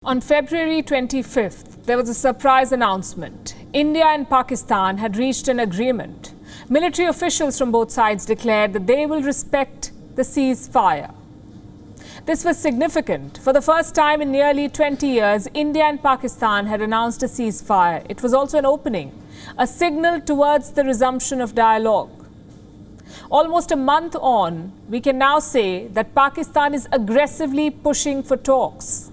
On February 25th, there was a surprise announcement. India and Pakistan had reached an agreement. Military officials from both sides declared that they will respect the ceasefire. This was significant. For the first time in nearly 20 years, India and Pakistan had announced a ceasefire. It was also an opening, a signal towards the resumption of dialogue. Almost a month on, we can now say that Pakistan is aggressively pushing for talks.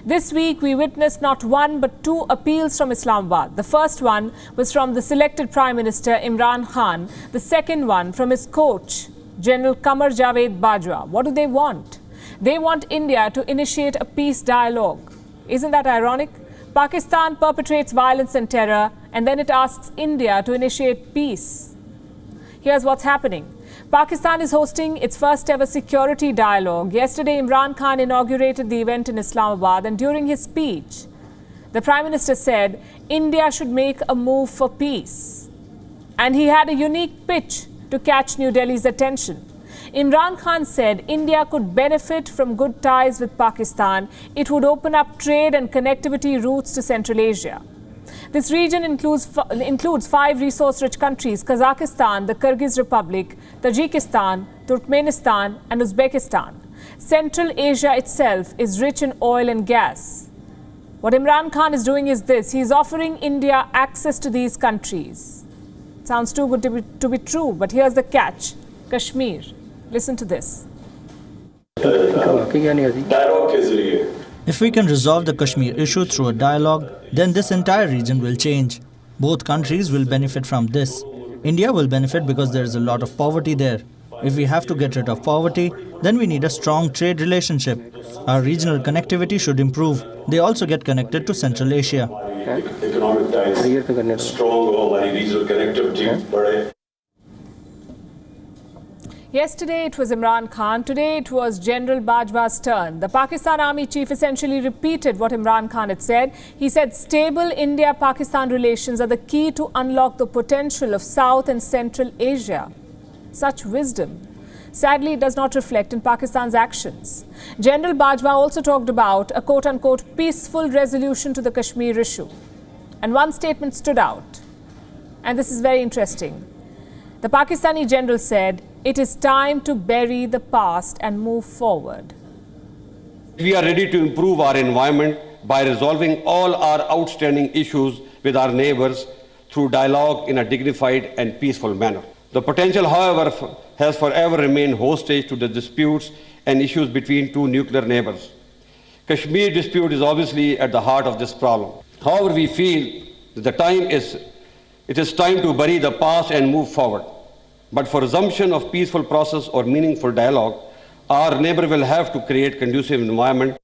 This week, we witnessed not one but two appeals from Islamabad. The first one was from the selected Prime Minister Imran Khan. The second one from his coach, General Qamar Javed Bajwa. What do they want? They want India to initiate a peace dialogue. Isn't that ironic? Pakistan perpetrates violence and terror, and then it asks India to initiate peace. Here's what's happening. Pakistan is hosting its first ever security dialogue. Yesterday, Imran Khan inaugurated the event in Islamabad, and during his speech, the Prime Minister said India should make a move for peace. And he had a unique pitch to catch New Delhi's attention. Imran Khan said India could benefit from good ties with Pakistan. It would open up trade and connectivity routes to Central Asia. This region includes five resource-rich countries: Kazakhstan, the Kyrgyz Republic, Tajikistan, Turkmenistan, and Uzbekistan. Central Asia itself is rich in oil and gas. What Imran Khan is doing is this: he's offering India access to these countries. Sounds too good to be true, but here's the catch: Kashmir. Listen to this. If we can resolve the Kashmir issue through a dialogue, then this entire region will change. Both countries will benefit from this. India will benefit because there is a lot of poverty there. If we have to get rid of poverty, then we need a strong trade relationship. Our regional connectivity should improve. They also get connected to Central Asia. Economic ties, strong regional connectivity. Yesterday, it was Imran Khan. Today, it was General Bajwa's turn. The Pakistan Army chief essentially repeated what Imran Khan had said. He said stable India-Pakistan relations are the key to unlock the potential of South and Central Asia. Such wisdom, sadly, does not reflect in Pakistan's actions. General Bajwa also talked about a quote-unquote peaceful resolution to the Kashmir issue. And one statement stood out. And this is very interesting. The Pakistani general said, "It is time to bury the past and move forward." We are ready to improve our environment by resolving all our outstanding issues with our neighbors through dialogue in a dignified and peaceful manner. The potential, however, has forever remained hostage to the disputes and issues between two nuclear neighbors. Kashmir dispute is obviously at the heart of this problem. However, we feel that it is time to bury the past and move forward. But for resumption of peaceful process or meaningful dialogue, our neighbor will have to create conducive environment.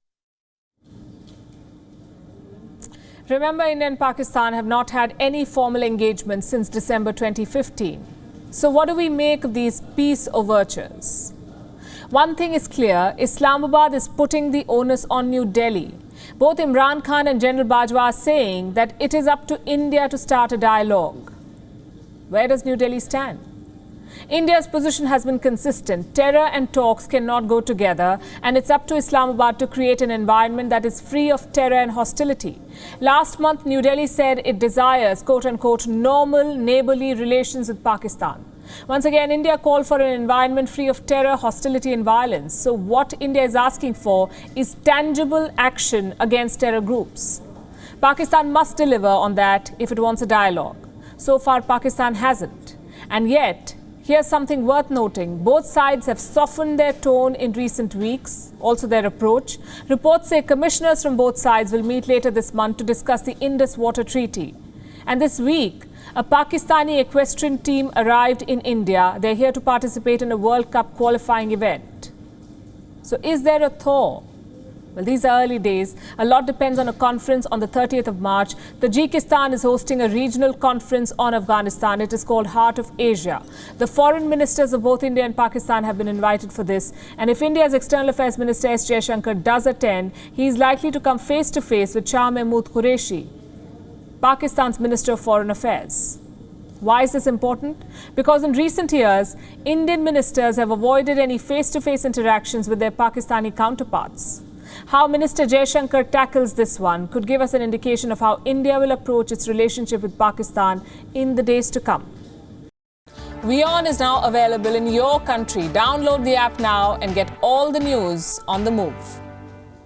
Remember, India and Pakistan have not had any formal engagement since December 2015. So what do we make of these peace overtures? One thing is clear: Islamabad is putting the onus on New Delhi. Both Imran Khan and General Bajwa are saying that it is up to India to start a dialogue. Where does New Delhi stand? India's position has been consistent. Terror and talks cannot go together, and it's up to Islamabad to create an environment that is free of terror and hostility. Last month, New Delhi said it desires quote-unquote normal neighborly relations with Pakistan. Once again, India called for an environment free of terror, hostility and violence. So what India is asking for is tangible action against terror groups. Pakistan must deliver on that if it wants a dialogue. So far, Pakistan hasn't. And yet, here's something worth noting. Both sides have softened their tone in recent weeks, also their approach. Reports say commissioners from both sides will meet later this month to discuss the Indus Water Treaty. And this week, a Pakistani equestrian team arrived in India. They're here to participate in a World Cup qualifying event. So is there a thaw? Well, these are early days. A lot depends on a conference on the 30th of March. Tajikistan is hosting a regional conference on Afghanistan. It is called Heart of Asia. The foreign ministers of both India and Pakistan have been invited for this. And if India's External Affairs Minister S. Jaishankar does attend, he is likely to come face to face with Shah Mahmood Qureshi, Pakistan's Minister of Foreign Affairs. Why is this important? Because in recent years, Indian ministers have avoided any face-to-face interactions with their Pakistani counterparts. How Minister Jaishankar tackles this one could give us an indication of how India will approach its relationship with Pakistan in the days to come. WION is now available in your country. Download the app now and get all the news on the move.